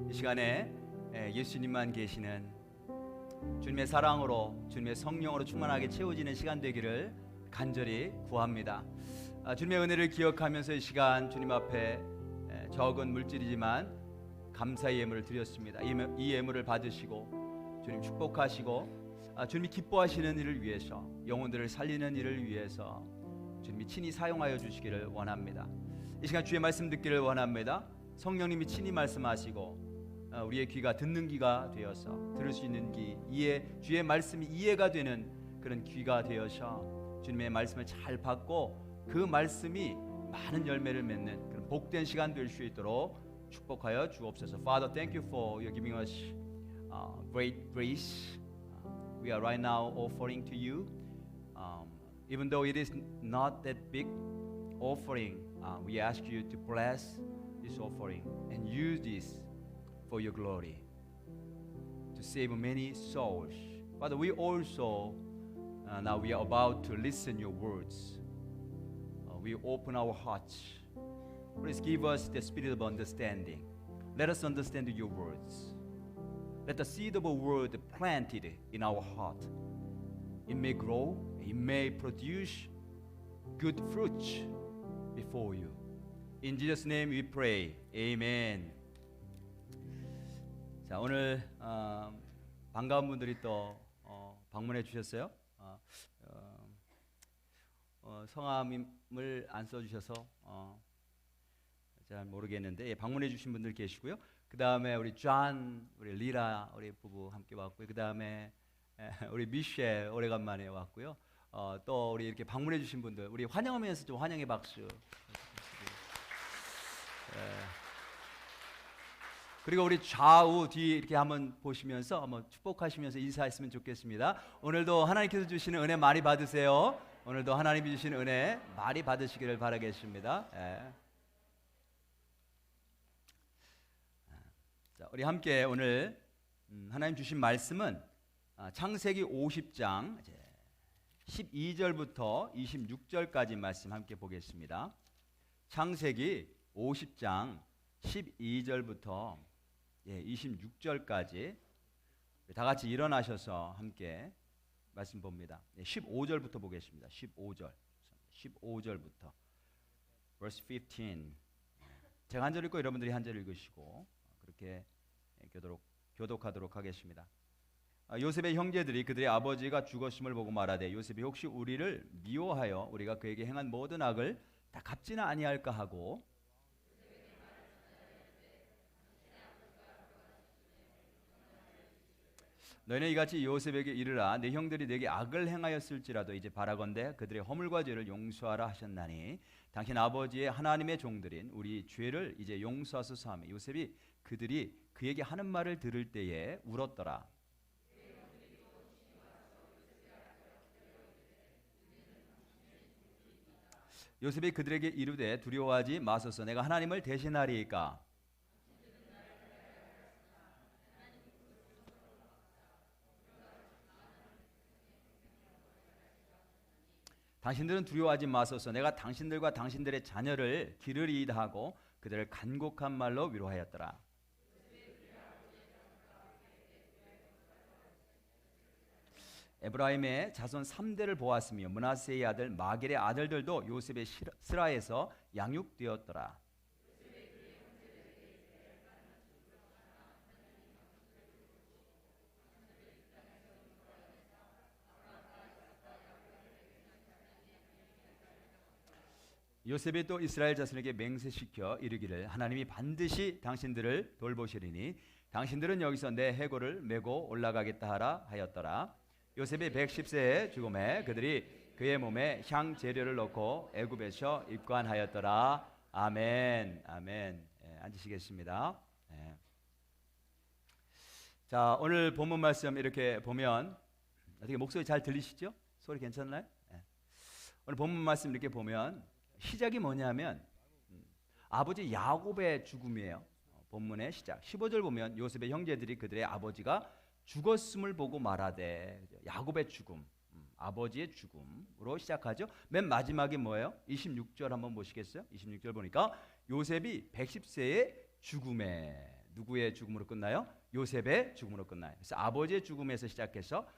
이 시간에 예수님만 계시는 주님의 사랑으로 주님의 성령으로 충만하게 채워지는 시간 되기를 간절히 구합니다. 주님의 은혜를 기억하면서 이 시간 주님 앞에 적은 물질이지만 감사의 예물을 드렸습니다. 이 예물을 받으시고 주님 축복하시고 주님이 기뻐하시는 일을 위해서, 영혼들을 살리는 일을 위해서 주님이 친히 사용하여 주시기를 원합니다. 이 시간 주의 말씀 듣기를 원합니다. 성령님이 친히 말씀하시고 우리의 귀가 듣는 귀가 되어서 들을 수 있는 귀, 주의 말씀이 이해가 되는 그런 귀가 되어서 주님의 말씀을 잘 받고 그 말씀이 많은 열매를 맺는 그런 복된 시간 될 수 있도록 축복하여 주옵소서. Father, thank you for your giving us great grace. We are right now offering to you. Even though it is not that big offering, we ask you to bless this offering and use this for your glory to save many souls. Father, we also now we are about to listen your words. We open our hearts. Please give us the spirit of understanding. Let us understand your words. Let the seed of a word planted in our heart, it may grow, it may produce good fruits before you. In Jesus' name we pray. Amen. 자, 오늘 반가운 분들이 또 방문해 주셨어요. 성함을 안 써주셔서 잘 모르겠는데 방문해 주신 분들 계시고요. 그 다음에 우리 존, 우리 리라 우리 부부 함께 왔고요. 그 다음에 우리 미셸 오래간만에 왔고요. 또 우리 이렇게 방문해 주신 분들 우리 환영하면서 좀 환영의 박수. 그리고 우리 좌우 뒤 이렇게 한번 보시면서 한번 축복하시면서 인사했으면 좋겠습니다. 오늘도 하나님께서 주시는 은혜 많이 받으세요. 오늘도 하나님이 주시는 은혜 많이 받으시기를 바라겠습니다. 자, 우리 함께 오늘 하나님 주신 말씀은 창세기 50장 12절부터 26절까지 말씀 함께 보겠습니다. 창세기 50장 12절부터 26절까지 다 같이 일어나셔서 함께 말씀 봅니다. 15절부터 보겠습니다. 15절부터 verse 15. 제가 한 절 읽고 여러분들이 한 절 읽으시고 그렇게 교독하도록 하겠습니다. 요셉의 형제들이 그들의 아버지가 죽었음을 보고 말하되 요셉이 혹시 우리를 미워하여 우리가 그에게 행한 모든 악을 다 갚지는 아니할까 하고 너희는 이같이 요셉에게 이르라 내 형들이 내게 악을 행하였을지라도 이제 바라건대 그들의 허물과 죄를 용서하라 하셨나니 당신 아버지의 하나님의 종들인 우리 죄를 이제 용서하소서 하며 요셉이 그들이 그에게 하는 말을 들을 때에 울었더라. 요셉이 그들에게 이르되 두려워하지 마소서 내가 하나님을 대신하리이까. 당신들은 두려워하지 마소서 내가 당신들과 당신들의 자녀를 기르리이다 하고 그들을 간곡한 말로 위로하였더라. 에브라임의 자손 3대를 보았으며 므낫세의 아들 마겔의 아들들도 요셉의 스라에서 양육되었더라. 요셉이 또 이스라엘 자손에게 맹세시켜 이르기를 하나님이 반드시 당신들을 돌보시리니 당신들은 여기서 내 해골을 메고 올라가겠다 하라 하였더라. 요셉이 110세에 죽음에 그들이 그의 몸에 향 재료를 넣고 애굽에서 입관하였더라. 아멘. 아멘. 앉으시겠습니다. 자, 오늘 본문 말씀 이렇게 보면 어떻게 목소리 잘 들리시죠? 소리 괜찮나요? 오늘 본문 말씀 이렇게 보면 시작이 뭐냐면 아버지 야곱의 죽음이에요. 본문의 시작 15절 보면 요셉의 형제들이 그들의 아버지가 죽었음을 보고 말하되 야곱의 죽음, 아버지의 죽음으로 시작하죠. 맨 마지막이 뭐예요? 26절 한번 보시겠어요? 26절 보니까 요셉이 110세의 죽음에 누구의 죽음으로 끝나요? 요셉의 죽음으로 끝나요. 그래서 아버지의 죽음에서 시작해서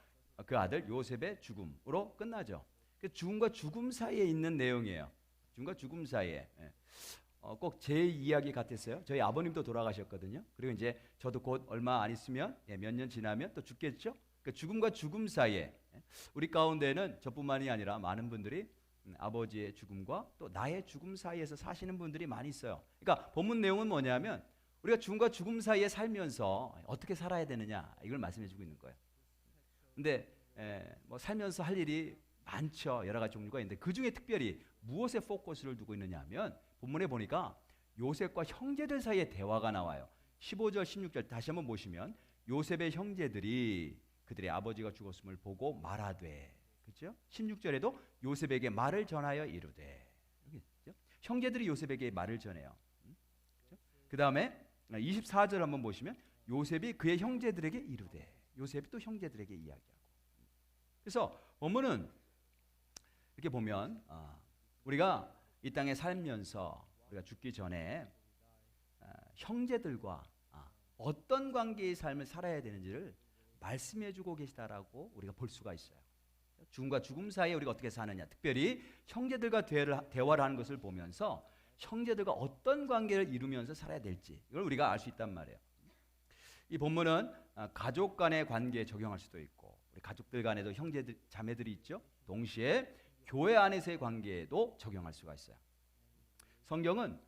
그 아들 요셉의 죽음으로 끝나죠. 그 죽음과 죽음 사이에 있는 내용이에요. 죽음과 죽음 사이에. 꼭 제 이야기 같았어요. 저희 아버님도 돌아가셨거든요. 그리고 이제 저도 곧 얼마 안 있으면 몇 년 지나면 또 죽겠죠. 그 죽음과 죽음 사이에 우리 가운데는 저뿐만이 아니라 많은 분들이 아버지의 죽음과 또 나의 죽음 사이에서 사시는 분들이 많이 있어요. 그러니까 본문 내용은 뭐냐면 우리가 죽음과 죽음 사이에 살면서 어떻게 살아야 되느냐 이걸 말씀해주고 있는 거예요. 근데 뭐 살면서 할 일이 많죠. 여러 가지 종류가 있는데 그 중에 특별히 무엇에 포커스를 두고 있느냐 하면 본문에 보니까 요셉과 형제들 사이에 대화가 나와요. 15절 16절 다시 한번 보시면 요셉의 형제들이 그들의 아버지가 죽었음을 보고 말하되, 그렇죠? 16절에도 요셉에게 말을 전하여 이르되, 여기 있죠? 형제들이 요셉에게 말을 전해요. 그렇죠? 그 다음에 24절 한번 보시면 요셉이 그의 형제들에게 이르되, 요셉이 또 형제들에게 이야기하고. 그래서 본문은 이렇게 보면 우리가 이 땅에 살면서 우리가 죽기 전에 형제들과 어떤 관계의 삶을 살아야 되는지를 말씀해주고 계시다라고 우리가 볼 수가 있어요. 죽음과 죽음 사이에 우리가 어떻게 사느냐, 특별히 형제들과 대화를 하는 것을 보면서 형제들과 어떤 관계를 이루면서 살아야 될지 이걸 우리가 알 수 있단 말이에요. 이 본문은 가족 간의 관계에 적용할 수도 있고 우리 가족들 간에도 형제들, 자매들이 있죠. 동시에 교회 안에서의 관계에도 적용할 수가 있어요. 성경은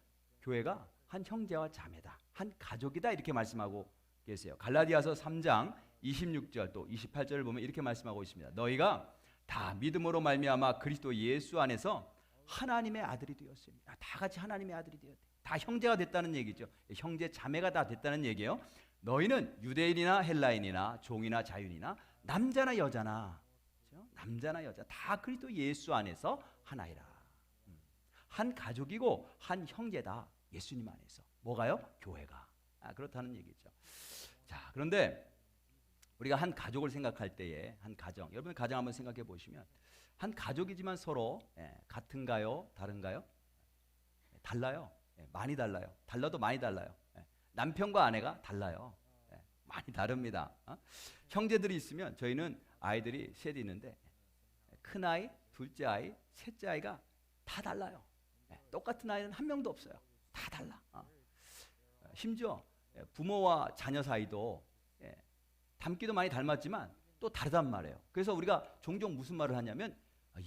교회가 한 형제와 자매다, 한 가족이다 이렇게 말씀하고 계세요. 갈라디아서 3장 26절 또 28절을 보면 이렇게 말씀하고 있습니다. 너희가 다 믿음으로 말미암아 그리스도 예수 안에서 하나님의 아들이 되었으니, 다 같이 하나님의 아들이 되었대. 다 형제가 됐다는 얘기죠. 형제 자매가 다 됐다는 얘기예요. 너희는 유대인이나 헬라인이나 종이나 자유인이나 남자나 여자나, 그렇죠? 남자나 여자 다 그리스도 예수 안에서 하나이라. 한 가족이고 한 형제다. 예수님 안에서. 뭐가요? 교회가. 그렇다는 얘기죠. 자, 그런데 우리가 한 가족을 생각할 때에 한 가정, 여러분 가정 한번 생각해 보시면 한 가족이지만 서로 같은가요? 다른가요? 달라요. 많이 달라요. 달라도 많이 달라요. 남편과 아내가 달라요. 많이 다릅니다. 형제들이 있으면 저희는 아이들이 셋 있는데 큰아이, 둘째 아이, 셋째 아이가 다 달라요. 똑같은 아이는 한 명도 없어요. 다 달라. 심지어 부모와 자녀 사이도 닮기도 많이 닮았지만 또 다르단 말이에요. 그래서 우리가 종종 무슨 말을 하냐면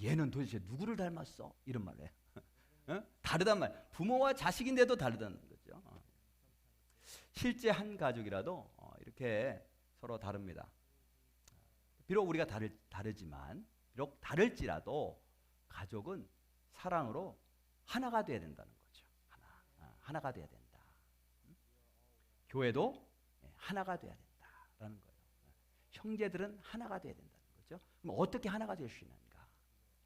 얘는 도대체 누구를 닮았어? 이런 말을 해요. 다르단 말. 부모와 자식인데도 다르다는 거죠. 실제 한 가족이라도 이렇게 서로 다릅니다. 비록 우리가 다르지만 비록 다를지라도 가족은 사랑으로 하나가 돼야 된다는 거죠. 하나가 돼야 된다. 교회도 하나가 돼야 된다라는 거예요. 형제들은 하나가 돼야 된다는 거죠. 그럼 어떻게 하나가 될 수 있는가?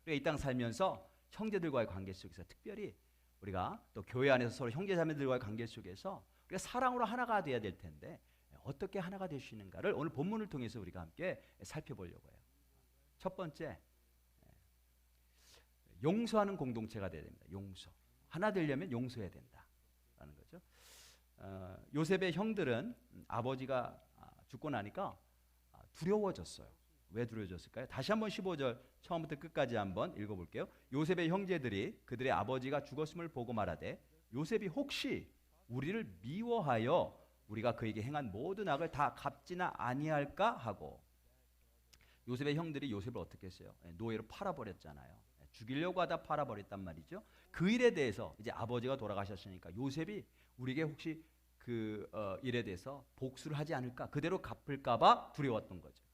우리가 이 땅 살면서 형제들과의 관계 속에서 특별히 우리가 또 교회 안에서 서로 형제자매들과의 관계 속에서 우리가 사랑으로 하나가 돼야 될 텐데 어떻게 하나가 될 수 있는가를 오늘 본문을 통해서 우리가 함께 살펴보려고 해요. 첫 번째, 용서하는 공동체가 돼야 됩니다. 용서. 하나 되려면 용서해야 된다라는 거죠. 요셉의 형들은 아버지가 죽고 나니까 두려워졌어요. 왜 두려워졌을까요? 다시 한번 15절 처음부터 끝까지 한번 읽어볼게요. 요셉의 형제들이 그들의 아버지가 죽었음을 보고 말하되 요셉이 혹시 우리를 미워하여 우리가 그에게 행한 모든 악을 다 갚지나 아니할까 하고. 요셉의 형들이 요셉을 어떻게 했어요? 노예로 팔아버렸잖아요. 죽이려고 하다 팔아버렸단 말이죠. 그 일에 대해서 이제 아버지가 돌아가셨으니까 요셉이 우리에게 혹시 그 일에 대해서 복수를 하지 않을까, 그대로 갚을까봐 두려웠던 거죠.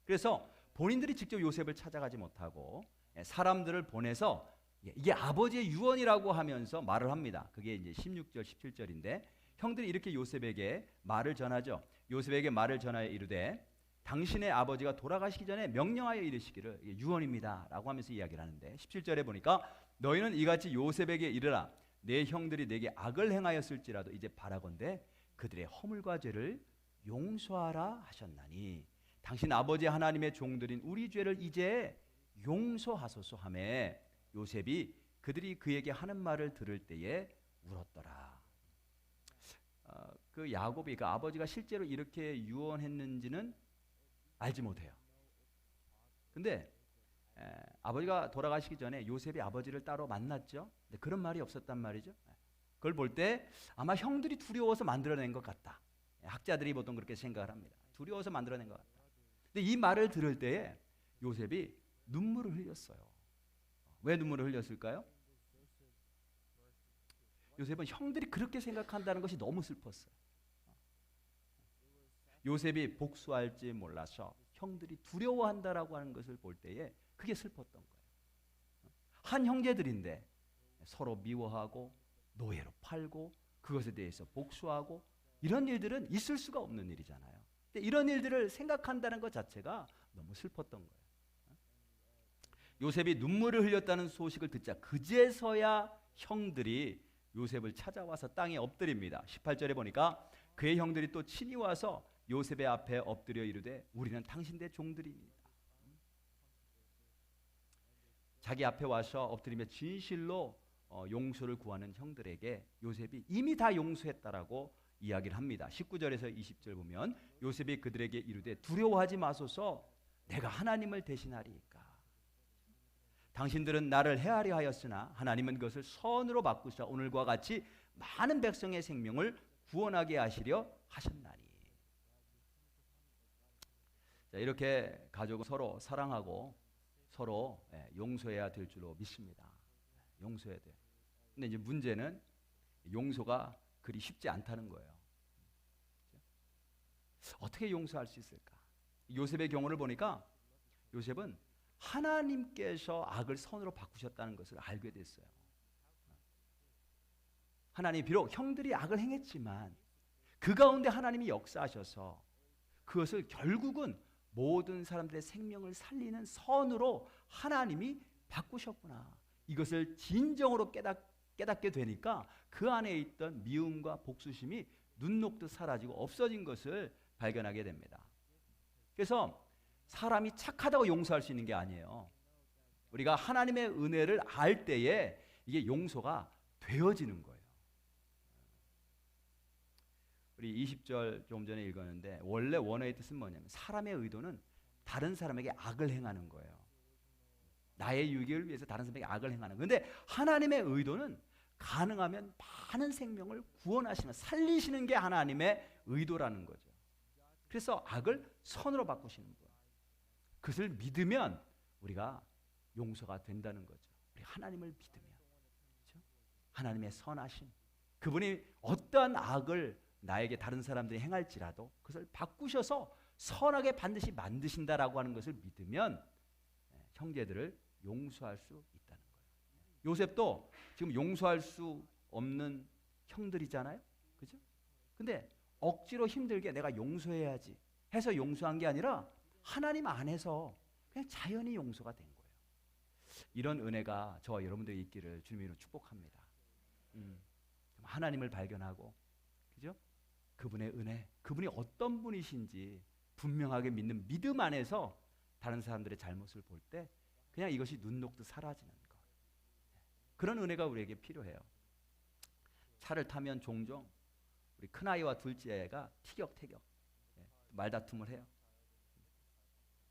그래서 본인들이 직접 요셉을 찾아가지 못하고 사람들을 보내서 이게 아버지의 유언이라고 하면서 말을 합니다. 그게 이제 16절 17절인데 형들이 이렇게 요셉에게 말을 전하죠. 요셉에게 말을 전하여 이르되 당신의 아버지가 돌아가시기 전에 명령하여 이르시기를, 유언입니다 라고 하면서 이야기를 하는데 17절에 보니까 너희는 이같이 요셉에게 이르라. 내 형들이 내게 악을 행하였을지라도 이제 바라건대 그들의 허물과 죄를 용서하라 하셨나니 당신 아버지 하나님의 종들인 우리 죄를 이제 용서하소서 하매 요셉이 그들이 그에게 하는 말을 들을 때에 울었더라. 그 야곱이 그 아버지가 실제로 이렇게 유언했는지는 알지 못해요. 근데 아버지가 돌아가시기 전에 요셉이 아버지를 따로 만났죠. 근데 그런 말이 없었단 말이죠. 그걸 볼 때 아마 형들이 두려워서 만들어낸 것 같다. 학자들이 보통 그렇게 생각을 합니다. 두려워서 만들어낸 것 같다. 근데 이 말을 들을 때에 요셉이 눈물을 흘렸어요. 왜 눈물을 흘렸을까요? 요셉은 형들이 그렇게 생각한다는 것이 너무 슬펐어요. 요셉이 복수할지 몰라서 형들이 두려워한다라고 하는 것을 볼 때에 그게 슬펐던 거예요. 한 형제들인데 서로 미워하고 노예로 팔고 그것에 대해서 복수하고 이런 일들은 있을 수가 없는 일이잖아요. 근데 이런 일들을 생각한다는 것 자체가 너무 슬펐던 거예요. 요셉이 눈물을 흘렸다는 소식을 듣자 그제서야 형들이 요셉을 찾아와서 땅에 엎드립니다. 18절에 보니까 그의 형들이 또 친히 와서 요셉의 앞에 엎드려 이르되 우리는 당신의 종들이니이다. 자기 앞에 와서 엎드리며 진실로 용서를 구하는 형들에게 요셉이 이미 다 용서했다라고 이야기를 합니다. 19절에서 20절 보면 요셉이 그들에게 이르되 두려워하지 마소서 내가 하나님을 대신하리이까. 당신들은 나를 해하려 하였으나 하나님은 그것을 선으로 바꾸사 오늘과 같이 많은 백성의 생명을 구원하게 하시려 하셨나니. 자, 이렇게 가족은 서로 사랑하고 서로 용서해야 될 줄로 믿습니다. 용서해야 돼. 근데 이제 문제는 용서가 그리 쉽지 않다는 거예요. 어떻게 용서할 수 있을까? 요셉의 경우를 보니까 요셉은 하나님께서 악을 선으로 바꾸셨다는 것을 알게 됐어요. 하나님 비록 형들이 악을 행했지만 그 가운데 하나님이 역사하셔서 그것을 결국은 모든 사람들의 생명을 살리는 선으로 하나님이 바꾸셨구나. 이것을 진정으로 깨닫게 되니까 그 안에 있던 미움과 복수심이 눈 녹듯 사라지고 없어진 것을 발견하게 됩니다. 그래서 사람이 착하다고 용서할 수 있는 게 아니에요. 우리가 하나님의 은혜를 알 때에 이게 용서가 되어지는 거예요. 우리 20절 좀 전에 읽었는데 원래 원어의 뜻은 뭐냐면 사람의 의도는 다른 사람에게 악을 행하는 거예요. 나의 유익을 위해서 다른 사람에게 악을 행하는 거예요. 근데 하나님의 의도는 가능하면 많은 생명을 구원하시는 살리시는 게 하나님의 의도라는 거죠. 그래서 악을 선으로 바꾸시는 거예요. 그것을 믿으면 우리가 용서가 된다는 거죠. 우리 하나님을 믿으면 그렇죠? 하나님의 선하심 그분이 어떠한 악을 나에게 다른 사람들이 행할지라도 그것을 바꾸셔서 선하게 반드시 만드신다라고 하는 것을 믿으면 형제들을 용서할 수 있다는 거예요. 요셉도 지금 용서할 수 없는 형들이잖아요. 그죠? 근데 억지로 힘들게 내가 용서해야지 해서 용서한 게 아니라 하나님 안에서 그냥 자연히 용서가 된 거예요. 이런 은혜가 저와 여러분들이 있기를 주님으로 축복합니다. 하나님을 발견하고 그죠? 그분의 은혜, 그분이 어떤 분이신지 분명하게 믿는 믿음 안에서 다른 사람들의 잘못을 볼 때 그냥 이것이 눈 녹듯 사라지는 것. 그런 은혜가 우리에게 필요해요. 차를 타면 종종 우리 큰아이와 둘째가 티격태격 말다툼을 해요.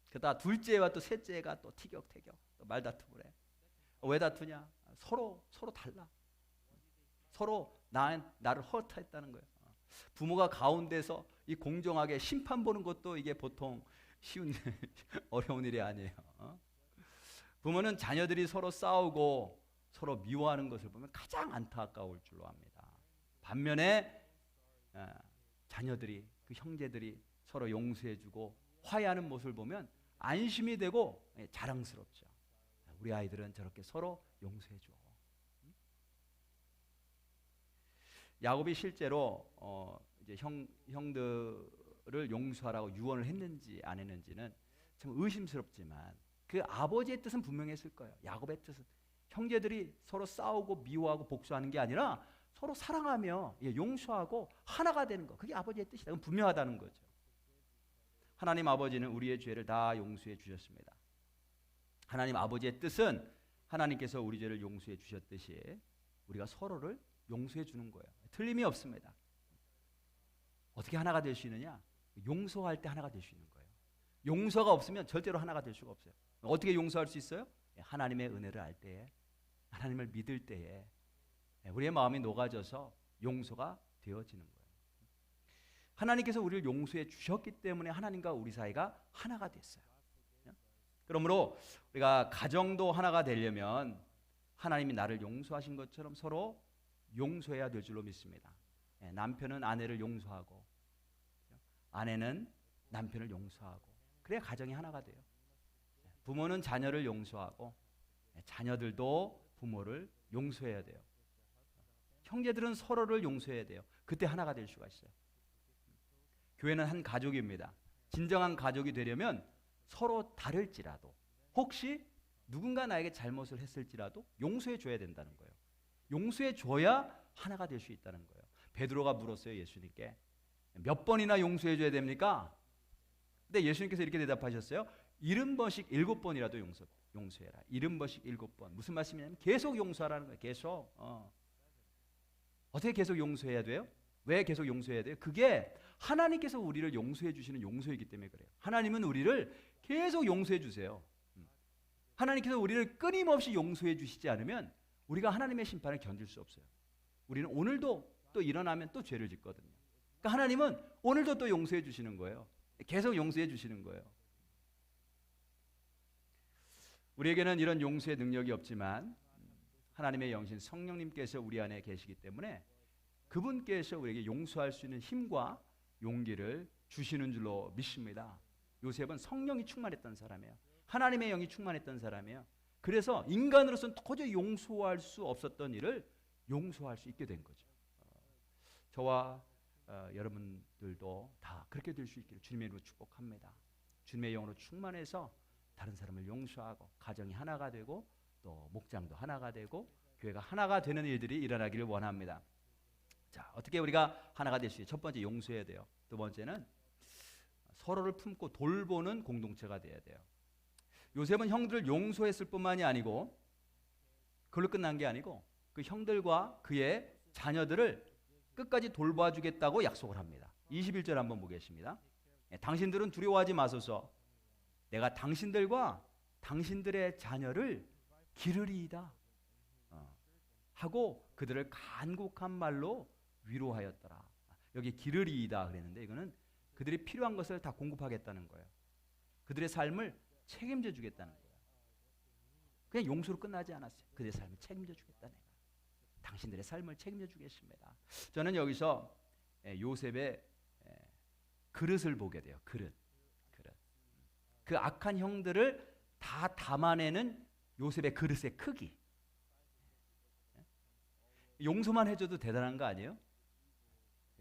그러다 둘째와 또 셋째가 또 티격태격 또 말다툼을 해. 왜 다투냐? 서로 달라. 서로 나를 허탈했다는 거예요. 부모가 가운데서 이 공정하게 심판 보는 것도 이게 보통 쉬운 어려운 일이 아니에요. 부모는 자녀들이 서로 싸우고 서로 미워하는 것을 보면 가장 안타까울 줄로 압니다. 반면에 자녀들이 그 형제들이 서로 용서해주고 화해하는 모습을 보면 안심이 되고 자랑스럽죠. 우리 아이들은 저렇게 서로 용서해줘. 야곱이 실제로 이제 형들을 용서하라고 유언을 했는지 안 했는지는 참 의심스럽지만 그 아버지의 뜻은 분명했을 거예요. 야곱의 뜻은 형제들이 서로 싸우고 미워하고 복수하는 게 아니라 서로 사랑하며 용서하고 하나가 되는 거. 그게 아버지의 뜻이다. 그건 분명하다는 거죠. 하나님 아버지는 우리의 죄를 다 용서해 주셨습니다. 하나님 아버지의 뜻은 하나님께서 우리 죄를 용서해 주셨듯이 우리가 서로를 용서해 주는 거예요. 틀림이 없습니다. 어떻게 하나가 될 수 있느냐? 용서할 때 하나가 될 수 있는 거예요. 용서가 없으면 절대로 하나가 될 수가 없어요. 어떻게 용서할 수 있어요? 하나님의 은혜를 알 때에, 하나님을 믿을 때에 우리의 마음이 녹아져서 용서가 되어지는 거예요. 하나님께서 우리를 용서해 주셨기 때문에 하나님과 우리 사이가 하나가 됐어요. 그러므로 우리가 가정도 하나가 되려면 하나님이 나를 용서하신 것처럼 서로 용서해야 될 줄로 믿습니다. 남편은 아내를 용서하고 아내는 남편을 용서하고 그래야 가정이 하나가 돼요. 부모는 자녀를 용서하고 자녀들도 부모를 용서해야 돼요. 형제들은 서로를 용서해야 돼요. 그때 하나가 될 수가 있어요. 교회는 한 가족입니다. 진정한 가족이 되려면 서로 다를지라도 혹시 누군가 나에게 잘못을 했을지라도 용서해 줘야 된다는 거예요. 용서해 줘야 하나가 될 수 있다는 거예요. 베드로가 물었어요, 예수님께. 몇 번이나 용서해 줘야 됩니까? 근데 예수님께서 이렇게 대답하셨어요. 70번씩 7번이라도 용서해라. 70번씩 7번. 무슨 말씀이냐면 계속 용서하라는 거예요. 계속. 어떻게 계속 용서해야 돼요? 왜 계속 용서해야 돼요? 그게 하나님께서 우리를 용서해 주시는 용서이기 때문에 그래요. 하나님은 우리를 계속 용서해 주세요. 하나님께서 우리를 끊임없이 용서해 주시지 않으면 우리가 하나님의 심판을 견딜 수 없어요. 우리는 오늘도 또 일어나면 또 죄를 짓거든요. 그러니까 하나님은 오늘도 또 용서해 주시는 거예요. 계속 용서해 주시는 거예요. 우리에게는 이런 용서의 능력이 없지만 하나님의 영신 성령님께서 우리 안에 계시기 때문에 그분께서 우리에게 용서할 수 있는 힘과 용기를 주시는 줄로 믿습니다. 요셉은 성령이 충만했던 사람이에요. 하나님의 영이 충만했던 사람이에요. 그래서 인간으로서는 도저히 용서할 수 없었던 일을 용서할 수 있게 된 거죠. 저와 여러분들도 다 그렇게 될 수 있기를 주님의 이름으로 축복합니다. 주님의 영으로 충만해서 다른 사람을 용서하고 가정이 하나가 되고 또 목장도 하나가 되고 교회가 하나가 되는 일들이 일어나기를 원합니다. 자, 어떻게 우리가 하나가 될 수 있어요? 첫 번째 용서해야 돼요. 두 번째는 서로를 품고 돌보는 공동체가 돼야 돼요. 요셉은 형들을 용서했을 뿐만이 아니고 그걸로 끝난 게 아니고 그 형들과 그의 자녀들을 끝까지 돌봐주겠다고 약속을 합니다. 21절 한번 보겠습니다. 당신들은 두려워하지 마소서. 내가 당신들과 당신들의 자녀를 기르리이다 하고 그들을 간곡한 말로 위로하였더라. 여기 기르리이다 그랬는데 이거는 그들이 필요한 것을 다 공급하겠다는 거예요. 그들의 삶을 책임져 주겠다는 거예요. 그냥 용서로 끝나지 않았어요. 그들의 삶을 책임져 주겠다. 내가 당신들의 삶을 책임져 주겠습니다. 저는 여기서 요셉의 그릇을 보게 돼요. 그릇. 그 악한 형들을 다 담아내는 요셉의 그릇의 크기. 용서만 해줘도 대단한 거 아니에요?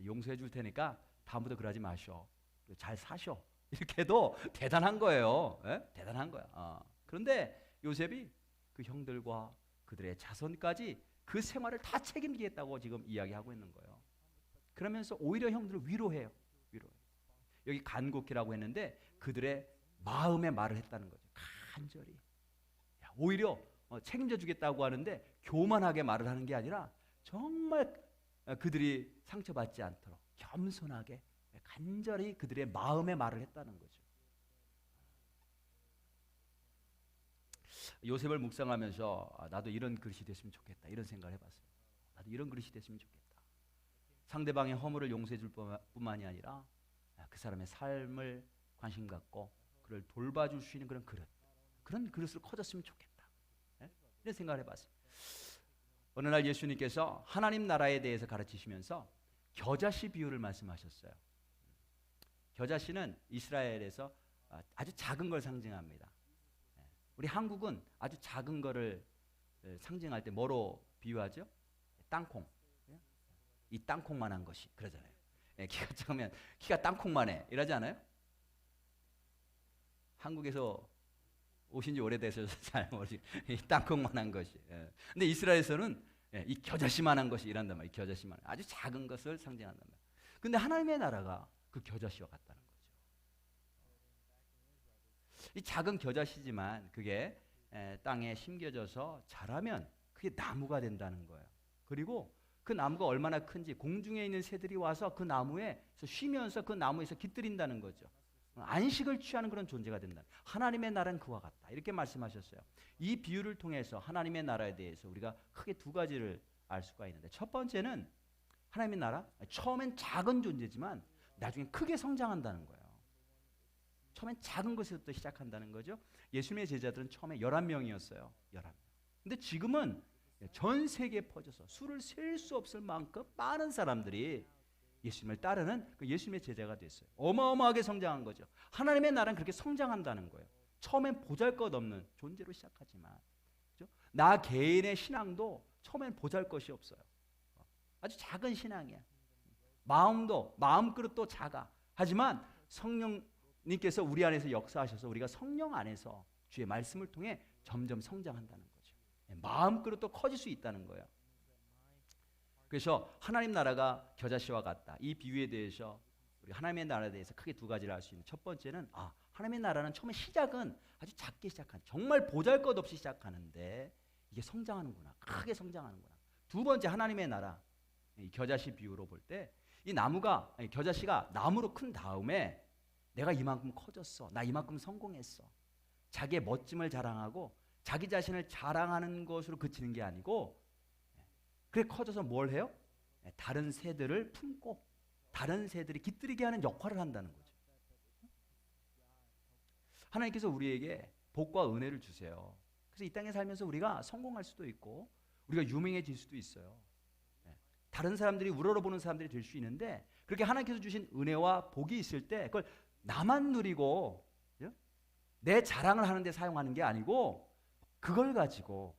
용서해 줄 테니까 다음부터 그러지 마셔. 잘 사셔. 이렇게 해도 대단한 거예요. 대단한 거야. 그런데 요셉이 그 형들과 그들의 자손까지 그 생활을 다 책임지겠다고 지금 이야기하고 있는 거예요. 그러면서 오히려 형들을 위로해요. 여기 간곡히라고 했는데 그들의 마음의 말을 했다는 거죠. 간절히. 오히려 책임져 주겠다고 하는데 교만하게 말을 하는 게 아니라 정말 그들이 상처받지 않도록 겸손하게 간절히 그들의 마음의 말을 했다는 거죠. 요셉을 묵상하면서 나도 이런 그릇이 됐으면 좋겠다 이런 생각을 해봤어요. 나도 이런 그릇이 됐으면 좋겠다. 상대방의 허물을 용서해 줄 뿐만이 아니라 그 사람의 삶을 관심 갖고 그를 돌봐줄 수 있는 그런 그릇으로 커졌으면 좋겠다. 이런 생각을 해봤어요. 어느 날 예수님께서 하나님 나라에 대해서 가르치시면서 겨자씨 비유를 말씀하셨어요. 겨자씨는 이스라엘에서 아주 작은 걸 상징합니다. 우리 한국은 아주 작은 거를 상징할 때 뭐로 비유하죠? 땅콩. 이 땅콩만한 것이 그러잖아요. 키가 작으면 키가 땅콩만해 이러지 않아요? 한국에서 오신 지 오래돼서 잘 모르지. 이 땅콩만한 것이. 근데 이스라엘에서는 이 겨자씨만한 것이 이란단 말이에요. 겨자씨만 아주 작은 것을 상징한단 말이에요. 근데 하나님의 나라가 그 겨자씨와 같다는 거죠. 이 작은 겨자씨지만 그게 땅에 심겨져서 자라면 그게 나무가 된다는 거예요. 그리고 그 나무가 얼마나 큰지 공중에 있는 새들이 와서 그 나무에서 쉬면서 그 나무에서 깃들인다는 거죠. 안식을 취하는 그런 존재가 된다. 하나님의 나라는 그와 같다. 이렇게 말씀하셨어요. 이 비유를 통해서 하나님의 나라에 대해서 우리가 크게 두 가지를 알 수가 있는데, 첫 번째는 하나님의 나라, 처음엔 작은 존재지만 나중에 크게 성장한다는 거예요. 처음엔 작은 것에서부터 시작한다는 거죠. 예수님의 제자들은 처음에 11명이었어요. 11명. 근데 지금은 전 세계에 퍼져서 수를 셀 수 없을 만큼 많은 사람들이 예수님을 따르는 그 예수님의 제자가 됐어요. 어마어마하게 성장한 거죠. 하나님의 나라는 그렇게 성장한다는 거예요. 처음엔 보잘것없는 존재로 시작하지만, 그렇죠? 나 개인의 신앙도 처음엔 보잘것이 없어요. 아주 작은 신앙이야. 마음 그릇도 작아. 하지만 성령님께서 우리 안에서 역사하셔서 우리가 성령 안에서 주의 말씀을 통해 점점 성장한다는 거죠. 마음 그릇도 커질 수 있다는 거예요. 그래서 하나님 나라가 겨자씨와 같다. 이 비유에 대해서 우리 하나님의 나라에 대해서 크게 두 가지를 알 수 있는, 첫 번째는 하나님의 나라는 처음에 시작은 아주 작게 시작한, 정말 보잘것없이 시작하는데 이게 성장하는구나. 크게 성장하는구나. 두 번째, 하나님의 나라. 이 겨자씨 비유로 볼 때 이 나무가, 겨자씨가 나무로 큰 다음에 내가 이만큼 커졌어, 나 이만큼 성공했어, 자기의 멋짐을 자랑하고 자기 자신을 자랑하는 것으로 그치는 게 아니고, 그래 커져서 뭘 해요? 다른 새들을 품고 다른 새들이 깃들이게 하는 역할을 한다는 거죠. 하나님께서 우리에게 복과 은혜를 주세요. 그래서 이 땅에 살면서 우리가 성공할 수도 있고 우리가 유명해질 수도 있어요. 다른 사람들이 우러러보는 사람들이 될 수 있는데, 그렇게 하나님께서 주신 은혜와 복이 있을 때 그걸 나만 누리고 내 자랑을 하는 데 사용하는 게 아니고, 그걸 가지고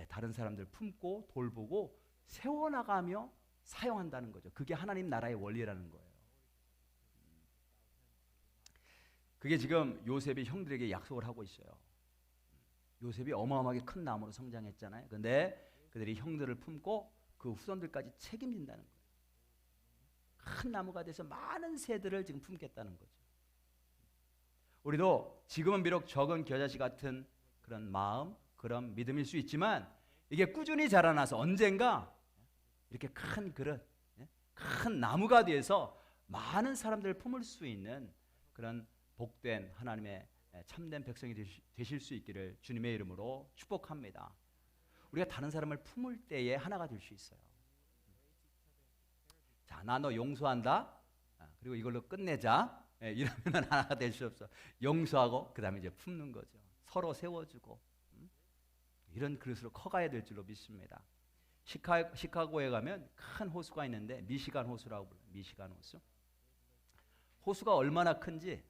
다른 사람들 품고 돌보고 세워나가며 사용한다는 거죠. 그게 하나님 나라의 원리라는 거예요. 그게 지금 요셉이 형들에게 약속을 하고 있어요. 요셉이 어마어마하게 큰 나무로 성장했잖아요. 그런데 그들이 형들을 품고 그 후손들까지 책임진다는 거예요. 큰 나무가 돼서 많은 새들을 지금 품겠다는 거죠. 우리도 지금은 비록 적은 겨자씨 같은 그런 마음, 그런 믿음일 수 있지만, 이게 꾸준히 자라나서 언젠가 이렇게 큰 그릇, 큰 나무가 돼서 많은 사람들을 품을 수 있는 그런 복된 하나님의 참된 백성이 되실 수 있기를 주님의 이름으로 축복합니다. 우리가 다른 사람을 품을 때에 하나가 될 수 있어요. 자, 나 너 용서한다. 그리고 이걸로 끝내자. 이러면 하나가 될 수 없어. 용서하고 그 다음에 이제 품는 거죠. 서로 세워주고 이런 그릇으로 커가야 될 줄로 믿습니다. 시카고에 가면 큰 호수가 있는데 미시간 호수라고 불러요. 미시간 호수. 호수가 얼마나 큰지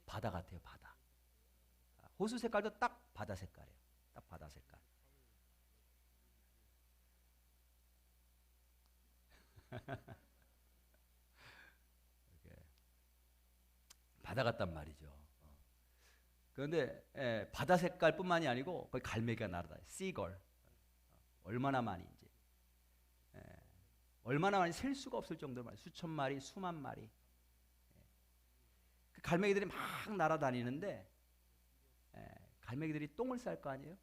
바다 같아요. 바다. 호수 색깔도 딱 바다 색깔이에요. 딱 바다 색깔. 바다 같단 말이죠. 그런데 바다 색깔뿐만이 아니고 거기 갈매기가 날아다녀요. 시걸. 얼마나 많이인지. 얼마나 많이 셀 수가 없을 정도로 많이, 수천 마리, 수만 마리. 그 갈매기들이 막 날아다니는데 갈매기들이 똥을 쌀 거 아니에요?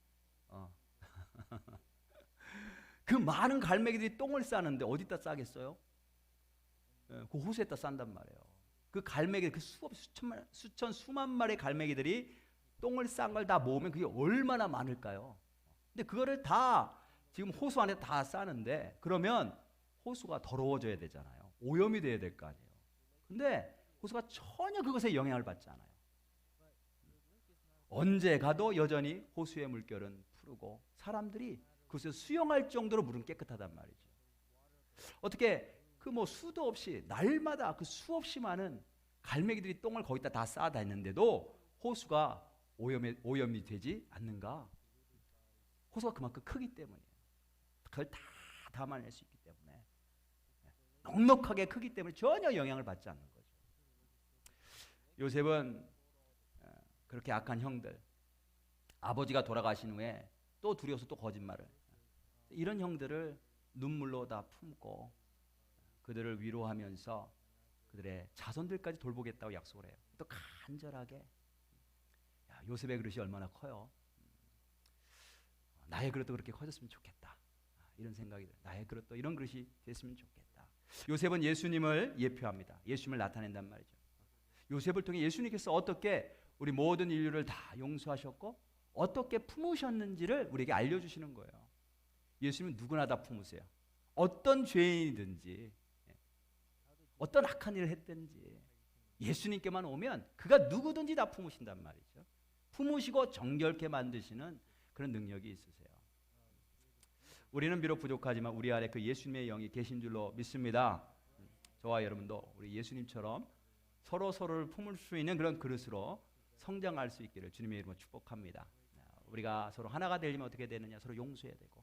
그 많은 갈매기들이 똥을 싸는데 어디다 싸겠어요? 그 호수에다 싼단 말이에요. 그 갈매기, 그 수천 수만 마리 갈매기들이 똥을 싼 걸 다 모으면 그게 얼마나 많을까요? 근데 그거를 다 지금 호수 안에 다 싸는데, 그러면 호수가 더러워져야 되잖아요. 오염이 돼야 될 거 아니에요. 근데 호수가 전혀 그것에 영향을 받지 않아요. 언제 가도 여전히 호수의 물결은 푸르고 사람들이 그곳에 수영할 정도로 물은 깨끗하단 말이죠. 어떻게 그 뭐 수도 없이 날마다 그 수없이 많은 갈매기들이 똥을 거기다 다 쌓아다 있는데도 호수가 오염이 되지 않는가? 호수가 그만큼 크기 때문이에요. 그걸 다 담아낼 수 있기 때문에, 넉넉하게 크기 때문에 전혀 영향을 받지 않는 거죠. 요셉은 그렇게 악한 형들, 아버지가 돌아가신 후에 또 두려워서 또 거짓말을, 이런 형들을 눈물로 다 품고 그들을 위로하면서 그들의 자손들까지 돌보겠다고 약속을 해요. 또 간절하게. 요셉의 그릇이 얼마나 커요. 나의 그릇도 그렇게 커졌으면 좋겠다. 이런 생각이 들어요. 나의 그릇도 이런 그릇이 됐으면 좋겠다. 요셉은 예수님을 예표합니다. 예수님을 나타낸단 말이죠. 요셉을 통해 예수님께서 어떻게 우리 모든 인류를 다 용서하셨고 어떻게 품으셨는지를 우리에게 알려주시는 거예요. 예수님은 누구나 다 품으세요. 어떤 죄인이든지 어떤 악한 일을 했든지 예수님께만 오면 그가 누구든지 다 품으신단 말이죠. 품으시고 정결케 만드시는 그런 능력이 있으세요. 우리는 비록 부족하지만 우리 안에 그 예수님의 영이 계신 줄로 믿습니다. 저와 여러분도 우리 예수님처럼 서로를 품을 수 있는 그런 그릇으로 성장할 수 있기를 주님의 이름으로 축복합니다. 우리가 서로 하나가 되려면 어떻게 되느냐? 서로 용서해야 되고,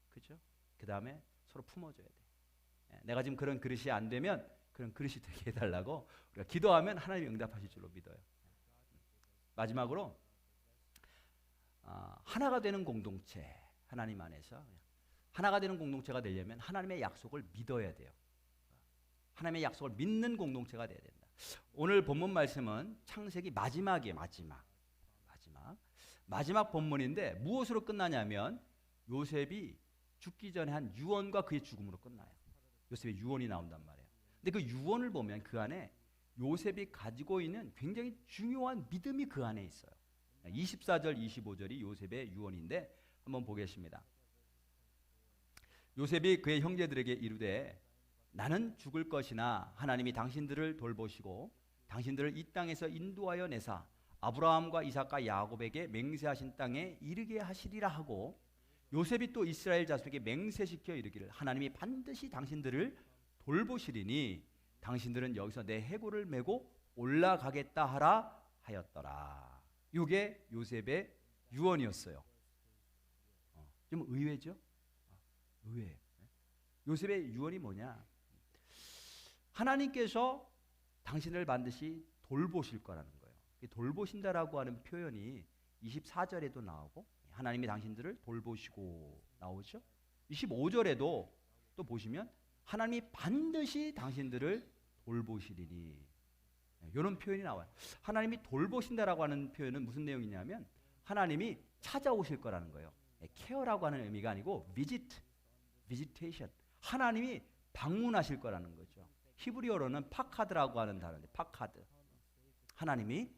그렇죠? 그 다음에 서로 품어줘야 돼. 내가 지금 그런 그릇이 안 되면 그런 그릇이 되게 해달라고 우리가 기도하면 하나님이 응답하실 줄로 믿어요. 마지막으로 하나가 되는 공동체, 하나님 안에서 하나가 되는 공동체가 되려면 하나님의 약속을 믿어야 돼요. 하나님의 약속을 믿는 공동체가 돼야 된다. 오늘 본문 말씀은 창세기 마지막이에요. 마지막 본문인데 무엇으로 끝나냐면 요셉이 죽기 전에 한 유언과 그의 죽음으로 끝나요. 요셉의 유언이 나온단 말이에요. 근데 그 유언을 보면 그 안에 요셉이 가지고 있는 굉장히 중요한 믿음이 그 안에 있어요. 24절 25절이 요셉의 유언인데 한번 보겠습니다. 요셉이 그의 형제들에게 이르되 나는 죽을 것이나 하나님이 당신들을 돌보시고 당신들을 이 땅에서 인도하여 내사 아브라함과 이삭과 야곱에게 맹세하신 땅에 이르게 하시리라 하고 요셉이 또 이스라엘 자손에게 맹세시켜 이르기를 하나님이 반드시 당신들을 돌보시리니 당신들은 여기서 내 해골을 메고 올라가겠다 하라 하였더라. 이게 요셉의 유언이었어요. 좀 의외죠? 의외예요. 요셉의 유언이 뭐냐? 하나님께서 당신을 반드시 돌보실 거라는 거예요. 돌보신다라고 하는 표현이 24절에도 나오고 하나님이 당신들을 돌보시고 나오죠. 25절에도 또 보시면 하나님이 반드시 당신들을 돌보시리니 이런 표현이 나와요. 하나님이 돌보신다라고 하는 표현은 무슨 내용이냐면 하나님이 찾아오실 거라는 거예요. 케어라고 하는 의미가 아니고 visitation. 하나님이 방문하실 거라는 거죠. 히브리어로는 파카드라고 하는 단어인데 파카드. 하나님이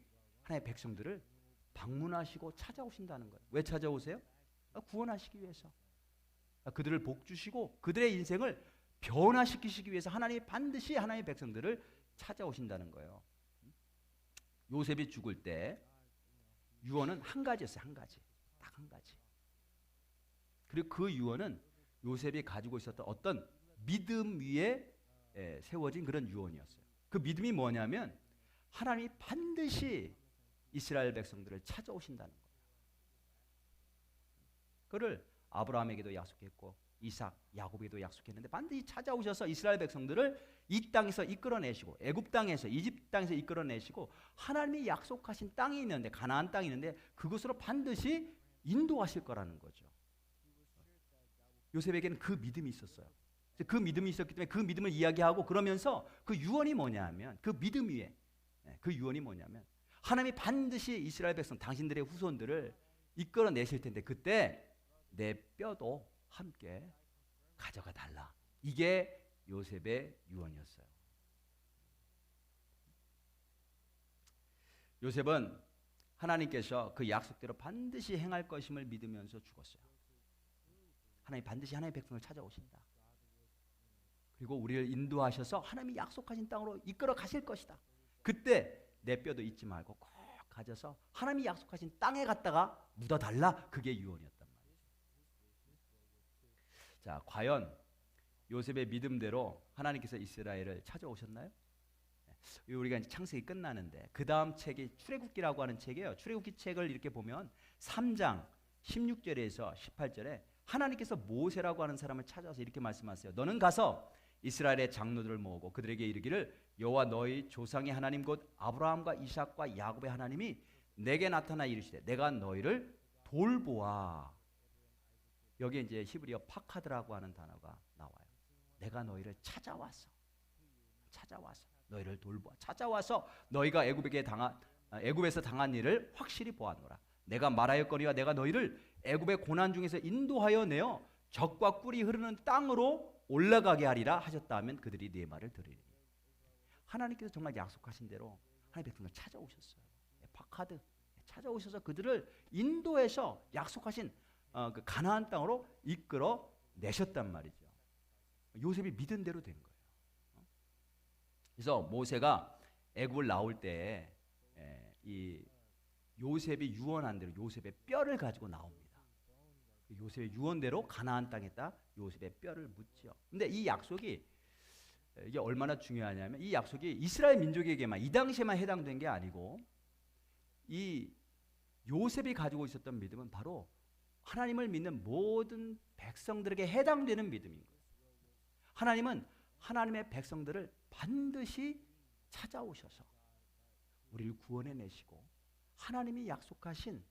하나님의 백성들을 방문하시고 찾아오신다는 거예요. 왜 찾아오세요? 구원하시기 위해서. 그들을 복주시고 그들의 인생을 변화시키시기 위해서 하나님이 반드시 하나님의 백성들을 찾아오신다는 거예요. 요셉이 죽을 때 유언은 한 가지였어요. 한 가지. 딱 한 가지. 그리고 그 유언은 요셉이 가지고 있었던 어떤 믿음 위에 세워진 그런 유언이었어요. 그 믿음이 뭐냐면 하나님이 반드시 이스라엘 백성들을 찾아오신다는 거예요. 그를 아브라함에게도 약속했고 이삭, 야곱에게도 약속했는데 반드시 찾아오셔서 이스라엘 백성들을 이 땅에서 이끌어내시고 애굽 땅에서 이집트 땅에서 이끌어내시고 하나님이 약속하신 땅이 있는데 가나안 땅이 있는데 그곳으로 반드시 인도하실 거라는 거죠. 요셉에게는 그 믿음이 있었어요. 그 믿음이 있었기 때문에 그 믿음을 이야기하고 그러면서 그 유언이 뭐냐면 그 믿음 위에 그 유언이 뭐냐면 하나님이 반드시 이스라엘 백성 당신들의 후손들을 이끌어내실 텐데 그때 내 뼈도 함께 가져가 달라. 이게 요셉의 유언이었어요. 요셉은 하나님께서 그 약속대로 반드시 행할 것임을 믿으면서 죽었어요. 하나님 반드시 하나님의 백성을 찾아오신다. 그리고 우리를 인도하셔서 하나님이 약속하신 땅으로 이끌어 가실 것이다. 그때 내 뼈도 잊지 말고 꼭 가져서 하나님이 약속하신 땅에 갔다가 묻어달라. 그게 유언이었단 말이에요. 자, 과연 요셉의 믿음대로 하나님께서 이스라엘을 찾아오셨나요? 우리가 이제 창세기 끝나는데 그 다음 책이 출애굽기라고 하는 책이에요. 출애굽기 책을 이렇게 보면 3장 16절에서 18절에 하나님께서 모세라고 하는 사람을 찾아서 이렇게 말씀하세요. 너는 가서 이스라엘의 장로들을 모으고 그들에게 이르기를 여호와 너희 조상의 하나님 곧 아브라함과 이삭과 야곱의 하나님이 내게 나타나 이르시되 내가 너희를 돌보아. 여기에 이제 히브리어 파카드라고 하는 단어가 나와요. 내가 너희를 찾아와서 너희를 돌보아. 찾아와서 너희가 애굽에서 당한 일을 확실히 보았노라. 내가 말하였거니와 내가 너희를 애굽의 고난 중에서 인도하여 내어 젖과 꿀이 흐르는 땅으로 올라가게 하리라 하셨다 하면 그들이 네 말을 들으리니. 하나님께서 정말 약속하신 대로 하나님의 백성을 찾아오셨어요. 파카드 찾아오셔서 그들을 인도해서 약속하신 그 가나안 땅으로 이끌어 내셨단 말이죠. 요셉이 믿은 대로 된 거예요. 그래서 모세가 애굽을 나올 때 이 요셉이 유언한 대로 요셉의 뼈를 가지고 나옵니다. 요셉의 유언대로 가나안 땅에다 요셉의 뼈를 묻죠. 근데 이 약속이 이게 얼마나 중요하냐면 이 약속이 이스라엘 민족에게만 이 당시에만 해당된 게 아니고 이 요셉이 가지고 있었던 믿음은 바로 하나님을 믿는 모든 백성들에게 해당되는 믿음인 거예요. 하나님은 하나님의 백성들을 반드시 찾아오셔서 우리를 구원해 내시고 하나님이 약속하신